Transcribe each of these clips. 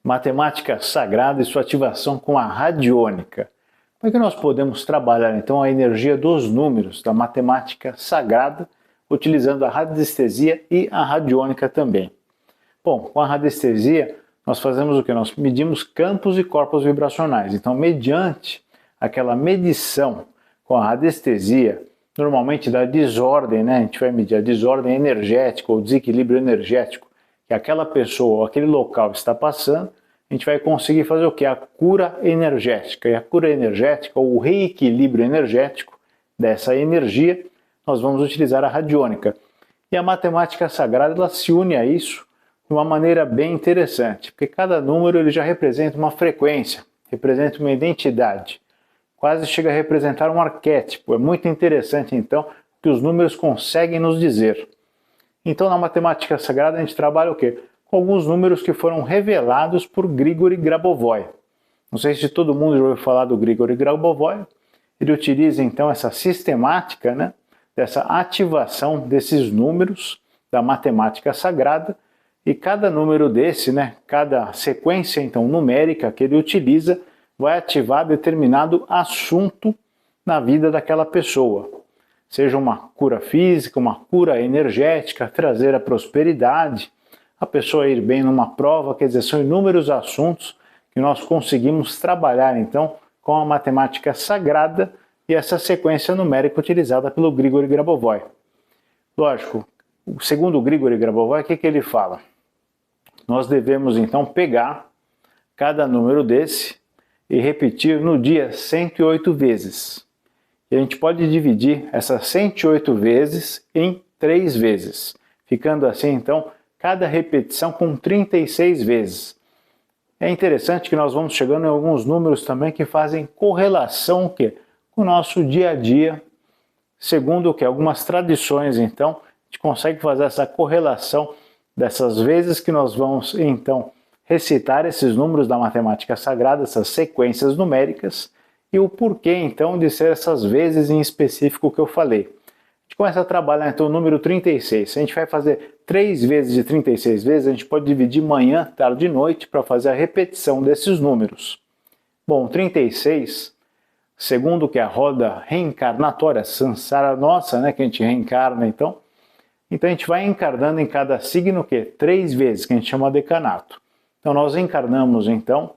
matemática sagrada e sua ativação com a radiônica. Como é que nós podemos trabalhar então a energia dos números da matemática sagrada utilizando a radiestesia e a radiônica também? Bom, com a radiestesia nós fazemos o que? Nós medimos campos e corpos vibracionais. Então, mediante aquela medição com a radiestesia, normalmente da desordem, né? A gente vai medir a desordem energética ou desequilíbrio energético que aquela pessoa ou aquele local está passando, a gente vai conseguir fazer o que? A cura energética. E a cura energética, ou o reequilíbrio energético dessa energia, nós vamos utilizar a radiônica. E a matemática sagrada, ela se une a isso de uma maneira bem interessante, porque cada número ele já representa uma frequência, representa uma identidade, quase chega a representar um arquétipo. É muito interessante, então, o que os números conseguem nos dizer. Então, na matemática sagrada, a gente trabalha o quê? Com alguns números que foram revelados por Grigori Grabovoi. Não sei se todo mundo já ouviu falar do Grigori Grabovoi. Ele utiliza, então, essa sistemática, né, dessa ativação desses números da matemática sagrada, e cada número desse, né, cada sequência, então, numérica que ele utiliza, vai ativar determinado assunto na vida daquela pessoa. Seja uma cura física, uma cura energética, trazer a prosperidade, a pessoa ir bem numa prova, quer dizer, são inúmeros assuntos que nós conseguimos trabalhar, então, com a matemática sagrada e essa sequência numérica utilizada pelo Grigori Grabovoi. Lógico, segundo o Grigori Grabovoi, o que ele fala? Nós devemos, então, pegar cada número desse e repetir no dia 108 vezes. E a gente pode dividir essas 108 vezes em 3 vezes, ficando assim, então, cada repetição com 36 vezes. É interessante que nós vamos chegando em alguns números também que fazem correlação o quê? Com o nosso dia a dia, segundo o que? Algumas tradições, então, a gente consegue fazer essa correlação dessas vezes que nós vamos, então, recitar esses números da matemática sagrada, essas sequências numéricas, e o porquê, então, de ser essas vezes em específico que eu falei. A gente começa a trabalhar, então, o número 36. Se a gente vai fazer 3 vezes de 36 vezes, a gente pode dividir manhã, tarde e noite para fazer a repetição desses números. Bom, 36, segundo o que a roda reencarnatória, samsara nossa, né, que a gente reencarna, então a gente vai encarnando em cada signo o quê? 3 vezes, que a gente chama de decanato. Então nós encarnamos, então,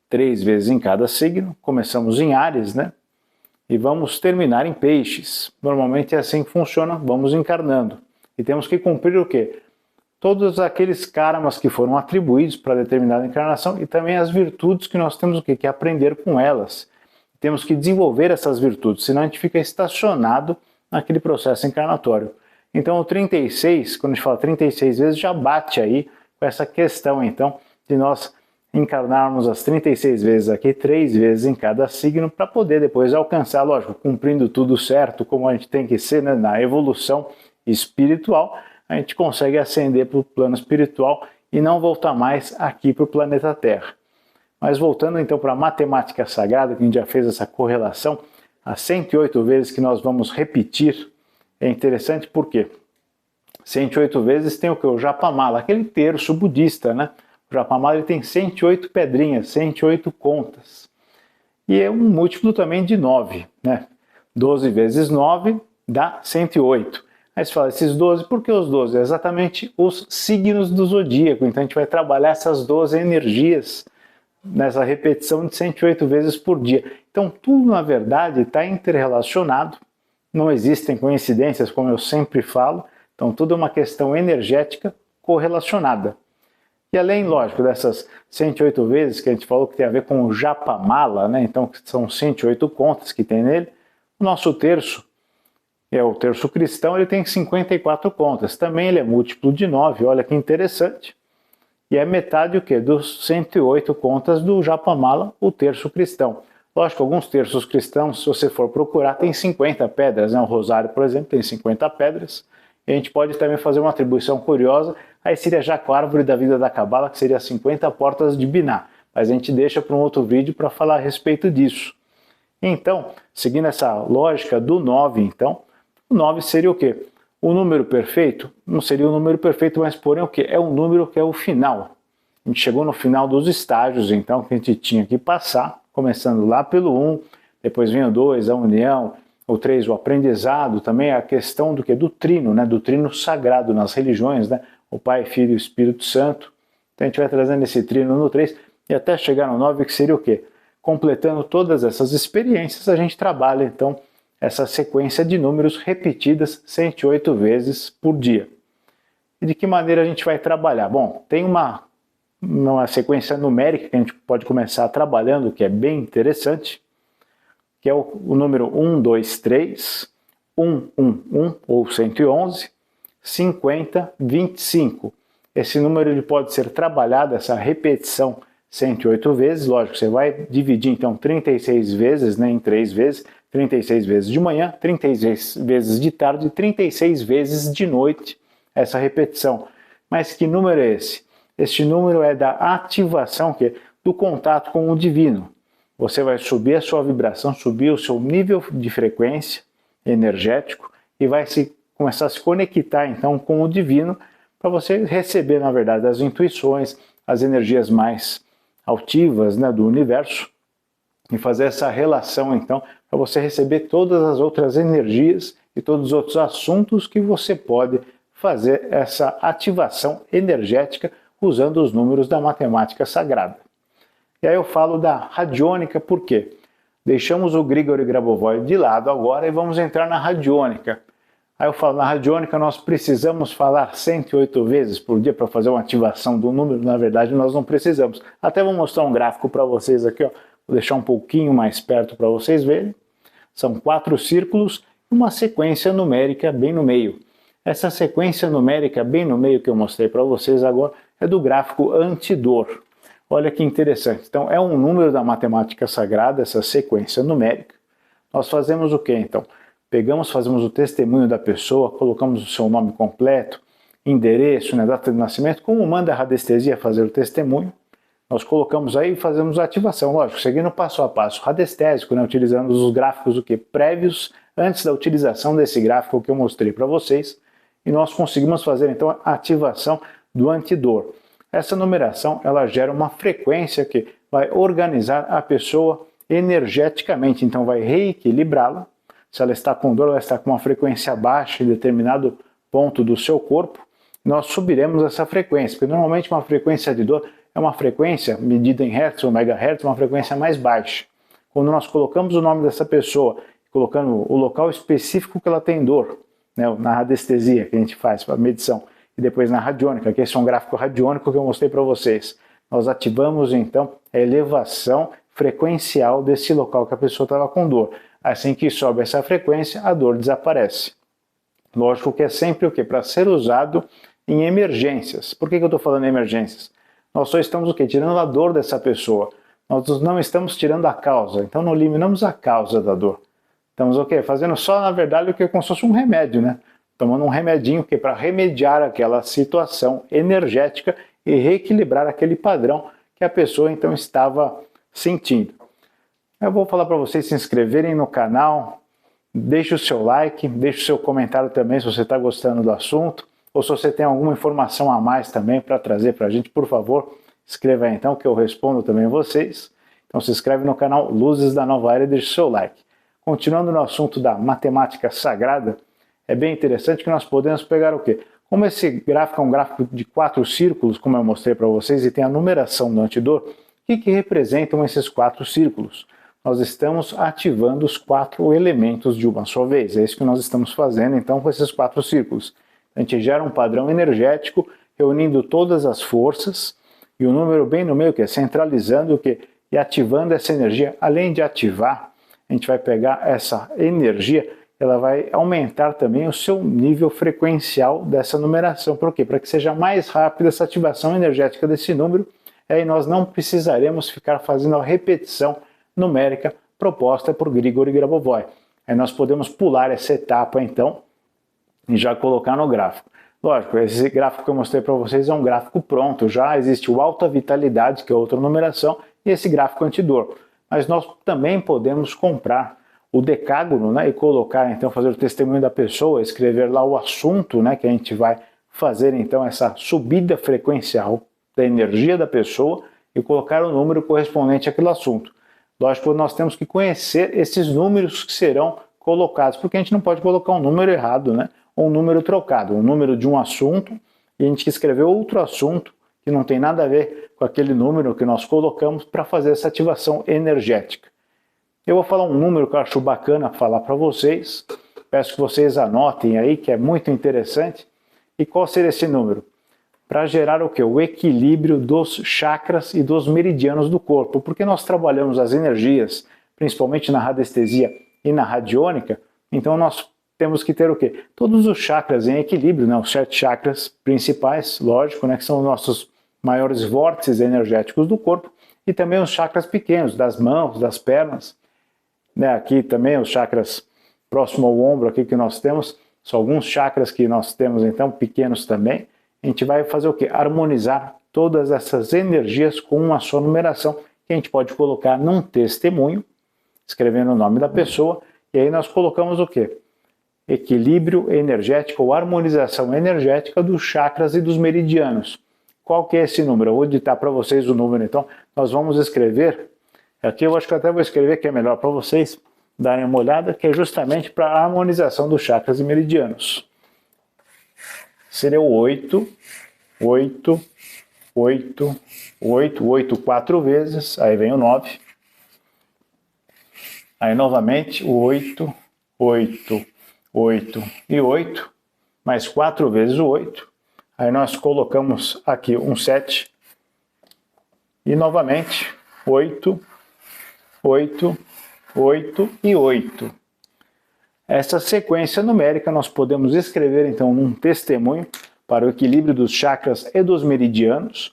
3 vezes em cada signo, começamos em Áries, né? E vamos terminar em Peixes. Normalmente é assim que funciona, vamos encarnando. E temos que cumprir o quê? Todos aqueles karmas que foram atribuídos para determinada encarnação e também as virtudes que nós temos o quê? Que aprender com elas. Temos que desenvolver essas virtudes, senão a gente fica estacionado naquele processo encarnatório. Então o 36, quando a gente fala 36 vezes, já bate aí com essa questão, então, de nós encarnarmos as 36 vezes aqui, 3 vezes em cada signo, para poder depois alcançar, lógico, cumprindo tudo certo, como a gente tem que ser, né, na evolução espiritual, a gente consegue ascender para o plano espiritual e não voltar mais aqui para o planeta Terra. Mas voltando então para a matemática sagrada, que a gente já fez essa correlação, as 108 vezes que nós vamos repetir, é interessante porque 108 vezes tem o que? O Japamala, aquele terço budista, né? O Japamala ele tem 108 pedrinhas, 108 contas. E é um múltiplo também de 9, né? 12 vezes 9 dá 108. Aí você fala, esses 12, por que os 12? É exatamente os signos do zodíaco. Então a gente vai trabalhar essas 12 energias nessa repetição de 108 vezes por dia. Então tudo, na verdade, está interrelacionado. Não existem coincidências, como eu sempre falo. Então tudo é uma questão energética correlacionada. E além, lógico, dessas 108 vezes que a gente falou que tem a ver com o Japamala, né? Então são 108 contas que tem nele, o nosso terço, é o terço cristão, ele tem 54 contas. Também ele é múltiplo de 9, olha que interessante. E é metade o quê? Dos 108 contas do Japamala, o terço cristão. Lógico, alguns terços cristãos, se você for procurar, tem 50 pedras, né? O rosário, por exemplo, tem 50 pedras. E a gente pode também fazer uma atribuição curiosa, aí seria já com a árvore da vida da Cabala, que seria 50 portas de Biná. Mas a gente deixa para um outro vídeo para falar a respeito disso. Então, seguindo essa lógica do 9, então, o 9 seria o quê? O número perfeito? Não seria o número perfeito, mas porém o quê? É um número que é o final. A gente chegou no final dos estágios, então, que a gente tinha que passar, começando lá pelo 1, depois vinha o 2, a união, o 3, o aprendizado, também a questão do que? Do trino, né? Do trino sagrado nas religiões, né? O Pai, Filho e o Espírito Santo. Então a gente vai trazendo esse trino no 3 e até chegar no 9, que seria o quê? Completando todas essas experiências, a gente trabalha então essa sequência de números repetidas 108 vezes por dia. E de que maneira a gente vai trabalhar? Bom, tem uma sequência numérica que a gente pode começar trabalhando, que é bem interessante, que é o número 1, 2, 3, 1, 1, 1, ou 111, 50, 25. Esse número ele pode ser trabalhado, essa repetição 108 vezes, lógico, você vai dividir então 36 vezes, né, em 3 vezes, 36 vezes de manhã, 36 vezes de tarde, 36 vezes de noite, essa repetição. Mas que número é esse? Este número é da ativação do contato com o divino. Você vai subir a sua vibração, subir o seu nível de frequência energético e vai começar a se conectar então com o divino para você receber, na verdade, as intuições, as energias mais altivas, né, do universo e fazer essa relação então para você receber todas as outras energias e todos os outros assuntos que você pode fazer essa ativação energética usando os números da matemática sagrada. E aí eu falo da radiônica, por quê? Deixamos o Grigori Grabovoi de lado agora e vamos entrar na radiônica. Aí eu falo, na radiônica nós precisamos falar 108 vezes por dia para fazer uma ativação do número. Na verdade nós não precisamos. Até vou mostrar um gráfico para vocês aqui, ó. Vou deixar um pouquinho mais perto para vocês verem. São 4 círculos e uma sequência numérica bem no meio. Essa sequência numérica bem no meio que eu mostrei para vocês agora é do gráfico antidor. Olha que interessante. Então, é um número da matemática sagrada, essa sequência numérica. Nós fazemos o quê, então? Fazemos o testemunho da pessoa, colocamos o seu nome completo, endereço, né, data de nascimento, como manda a radiestesia fazer o testemunho. Nós colocamos aí e fazemos a ativação, lógico, seguindo passo a passo radiestésico, né, utilizando os gráficos prévios, antes da utilização desse gráfico que eu mostrei para vocês. E nós conseguimos fazer, então, a ativação do antidor. Essa numeração ela gera uma frequência que vai organizar a pessoa energeticamente, então vai reequilibrá-la. Se ela está com dor, ela está com uma frequência baixa em determinado ponto do seu corpo, nós subiremos essa frequência, porque normalmente uma frequência de dor é uma frequência medida em hertz ou megahertz, uma frequência mais baixa. Quando nós colocamos o nome dessa pessoa, colocando o local específico que ela tem dor, né, na radiestesia que a gente faz para medição, e depois na radiônica, que esse é um gráfico radiônico que eu mostrei para vocês. Nós ativamos então a elevação frequencial desse local que a pessoa estava com dor. Assim que sobe essa frequência, a dor desaparece. Lógico que é sempre o quê? Para ser usado em emergências. Por que eu estou falando em emergências? Nós só estamos o quê? Tirando a dor dessa pessoa. Nós não estamos tirando a causa, então não eliminamos a causa da dor. Estamos o quê? Fazendo só, na verdade, o que é como se fosse um remédio, né? Tomando um remedinho para remediar aquela situação energética e reequilibrar aquele padrão que a pessoa então estava sentindo. Eu vou falar para vocês se inscreverem no canal, deixe o seu like, deixe o seu comentário também se você está gostando do assunto, ou se você tem alguma informação a mais também para trazer para a gente, por favor, escreva aí então que eu respondo também a vocês. Então se inscreve no canal Luzes da Nova Era e deixe o seu like. Continuando no assunto da matemática sagrada, é bem interessante que nós podemos pegar o quê? Como esse gráfico é um gráfico de 4 círculos, como eu mostrei para vocês, e tem a numeração do antidor, o que representam esses 4 círculos? Nós estamos ativando os 4 elementos de uma só vez. É isso que nós estamos fazendo, então, com esses 4 círculos. A gente gera um padrão energético, reunindo todas as forças, e o número bem no meio, que é centralizando o quê? E ativando essa energia. Além de ativar, a gente vai pegar essa energia, ela vai aumentar também o seu nível frequencial dessa numeração. Por quê? Para que seja mais rápida essa ativação energética desse número, aí nós não precisaremos ficar fazendo a repetição numérica proposta por Grigori Grabovoi. Aí nós podemos pular essa etapa então e já colocar no gráfico. Lógico, esse gráfico que eu mostrei para vocês é um gráfico pronto, já existe o alta vitalidade, que é outra numeração, e esse gráfico antidor. Mas nós também podemos comprar o decágono, né, e colocar, então, fazer o testemunho da pessoa, escrever lá o assunto, né, que a gente vai fazer, então, essa subida frequencial da energia da pessoa e colocar o número correspondente àquele assunto. Lógico que nós temos que conhecer esses números que serão colocados, porque a gente não pode colocar um número errado, né? Ou um número trocado, um número de um assunto e a gente escreveu outro assunto que não tem nada a ver com aquele número que nós colocamos para fazer essa ativação energética. Eu vou falar um número que eu acho bacana falar para vocês, peço que vocês anotem aí, que é muito interessante. E qual seria esse número? Para gerar o quê? O equilíbrio dos chakras e dos meridianos do corpo, porque nós trabalhamos as energias, principalmente na radiestesia e na radiônica, então nós temos que ter o quê? Todos os chakras em equilíbrio, né? Os 7 chakras principais, lógico, né? Que são os nossos maiores vórtices energéticos do corpo, e também os chakras pequenos, das mãos, das pernas, né? Aqui também os chakras próximo ao ombro aqui que nós temos, são alguns chakras que nós temos então pequenos também. A gente vai fazer o quê? Harmonizar todas essas energias com uma só numeração, que a gente pode colocar num testemunho, escrevendo o nome da pessoa, e aí nós colocamos o quê? Equilíbrio energético ou harmonização energética dos chakras e dos meridianos. Qual que é esse número? Eu vou ditar para vocês o número, então nós vamos escrever, aqui eu acho que eu até vou escrever que é melhor para vocês darem uma olhada, que é justamente para a harmonização dos chakras e meridianos. Seria o 8, 8, 8, 8, 8 4 vezes, aí vem o 9. Aí novamente o 8, 8, 8 e 8, mais 4 vezes o 8. Aí nós colocamos aqui um 7. E novamente 8, 8, 8 e 8. Essa sequência numérica nós podemos escrever então num testemunho para o equilíbrio dos chakras e dos meridianos,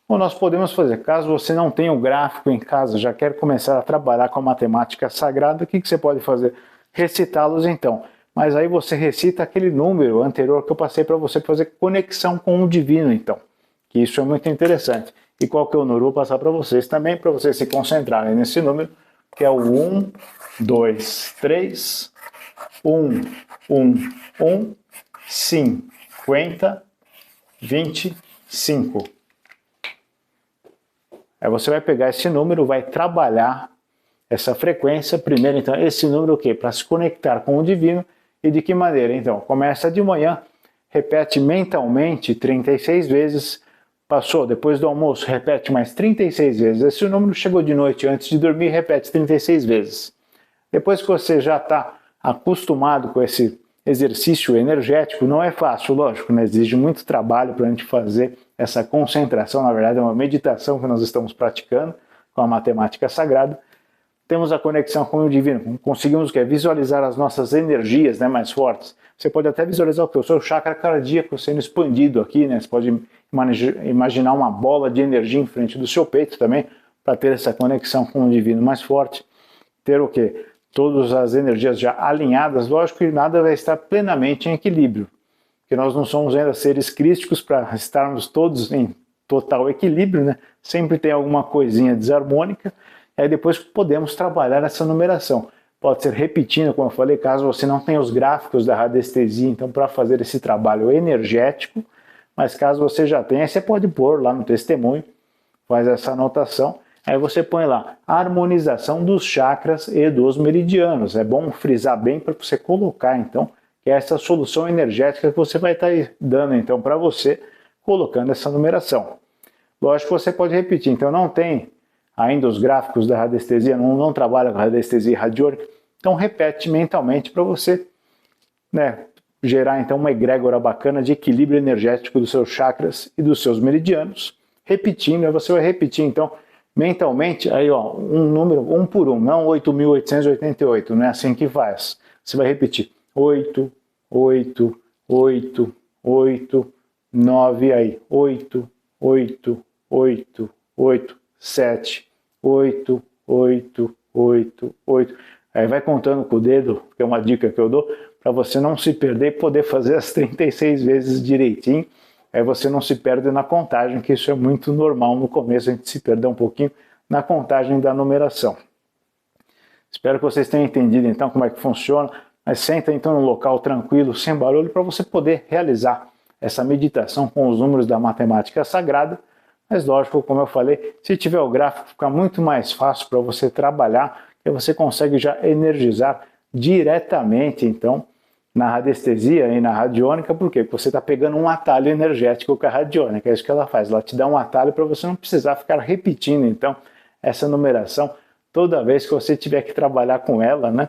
ou nós podemos fazer, caso você não tenha o gráfico em casa, já quer começar a trabalhar com a matemática sagrada, o que você pode fazer? Recitá-los então, mas aí você recita aquele número anterior que eu passei para você fazer conexão com o divino então, que isso é muito interessante. E qual que é o número? Vou passar para vocês também, para vocês se concentrarem nesse número, que é o 1, 2, 3, 1, 1, 1, 50, 25. Aí você vai pegar esse número, vai trabalhar essa frequência. Primeiro, então, esse número o quê? Para se conectar com o divino. E de que maneira? Então, começa de manhã, repete mentalmente 36 vezes. Passou, depois do almoço, repete mais 36 vezes. Esse número chegou de noite, antes de dormir, repete 36 vezes. Depois que você já está acostumado com esse exercício energético, não é fácil, lógico, né? Exige muito trabalho para a gente fazer essa concentração. Na verdade, é uma meditação que nós estamos praticando com a matemática sagrada. Temos a conexão com o divino, conseguimos visualizar as nossas energias, né, mais fortes. Você pode até visualizar o seu chakra cardíaco sendo expandido aqui, né? Você pode imaginar uma bola de energia em frente do seu peito também, para ter essa conexão com o divino mais forte. Ter o quê? Todas as energias já alinhadas, lógico que nada vai estar plenamente em equilíbrio, porque nós não somos ainda seres crísticos para estarmos todos em total equilíbrio, né? Sempre tem alguma coisinha desarmônica, e aí depois podemos trabalhar essa numeração. Pode ser repetindo, como eu falei, caso você não tenha os gráficos da radiestesia, então para fazer esse trabalho energético, mas caso você já tenha, você pode pôr lá no testemunho, faz essa anotação. Aí você põe lá, harmonização dos chakras e dos meridianos. É bom frisar bem para você colocar, então, que é essa solução energética que você vai estar dando, então, para você, colocando essa numeração. Lógico que você pode repetir, então não tem ainda os gráficos da radiestesia, não trabalha com radiestesia radiônica, então repete mentalmente para você, né, gerar, então, uma egrégora bacana de equilíbrio energético dos seus chakras e dos seus meridianos. Repetindo, aí você vai repetir, então, mentalmente, aí ó, um número, um por um, não 8.888, não é assim que faz. Você vai repetir 8, 8, 8, 8, 9, aí 8, 8, 8, 8, 7, 8, 8, 8, 8. Aí vai contando com o dedo, que é uma dica que eu dou, para você não se perder e poder fazer as 36 vezes direitinho. Aí você não se perde na contagem, que isso é muito normal no começo, a gente se perder um pouquinho na contagem da numeração. Espero que vocês tenham entendido então como é que funciona, mas senta então num local tranquilo, sem barulho, para você poder realizar essa meditação com os números da matemática sagrada. Mas lógico, como eu falei, se tiver o gráfico fica muito mais fácil para você trabalhar, e você consegue já energizar diretamente, então, na radiestesia e na radiônica. Por quê? Porque você está pegando um atalho energético com a radiônica, é isso que ela faz, ela te dá um atalho para você não precisar ficar repetindo, então, essa numeração toda vez que você tiver que trabalhar com ela, né?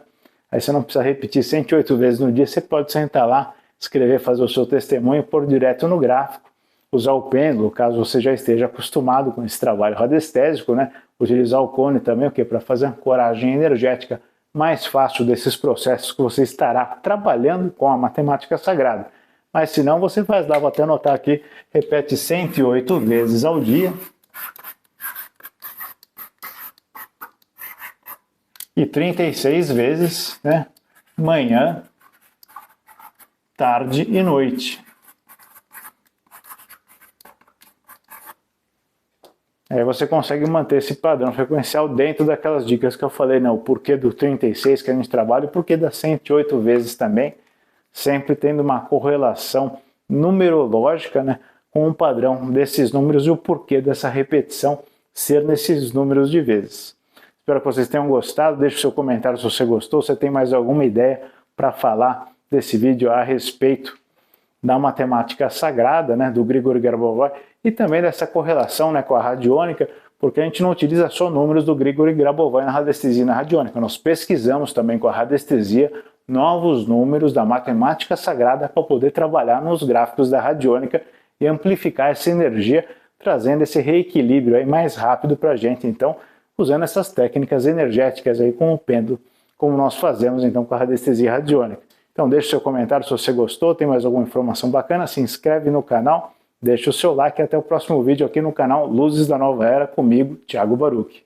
Aí você não precisa repetir 108 vezes no dia, você pode sentar lá, escrever, fazer o seu testemunho, pôr direto no gráfico, usar o pêndulo, caso você já esteja acostumado com esse trabalho radiestésico, né? Utilizar o cone também, o quê? Para fazer uma coragem energética mais fácil desses processos que você estará trabalhando com a matemática sagrada. Mas se não, você faz lá, vou até anotar aqui, repete 108 vezes ao dia. E 36 vezes, né? Manhã, tarde e noite. Aí você consegue manter esse padrão frequencial dentro daquelas dicas que eu falei, né? O porquê do 36 que a gente trabalha, o porquê das 108 vezes também, sempre tendo uma correlação numerológica, né? Com o padrão desses números e o porquê dessa repetição ser nesses números de vezes. Espero que vocês tenham gostado, deixe o seu comentário se você gostou, se tem mais alguma ideia para falar desse vídeo a respeito da matemática sagrada, né, do Grigori Grabovoi, e também dessa correlação, né, com a radiônica, porque a gente não utiliza só números do Grigori Grabovoi na radiestesia e na radiônica, nós pesquisamos também com a radiestesia novos números da matemática sagrada para poder trabalhar nos gráficos da radiônica e amplificar essa energia, trazendo esse reequilíbrio aí mais rápido para a gente, então, usando essas técnicas energéticas aí com o pêndulo, como nós fazemos então com a radiestesia radiônica. Então deixe seu comentário se você gostou, tem mais alguma informação bacana, se inscreve no canal, deixe o seu like e até o próximo vídeo aqui no canal Luzes da Nova Era comigo, Thiago Baruch.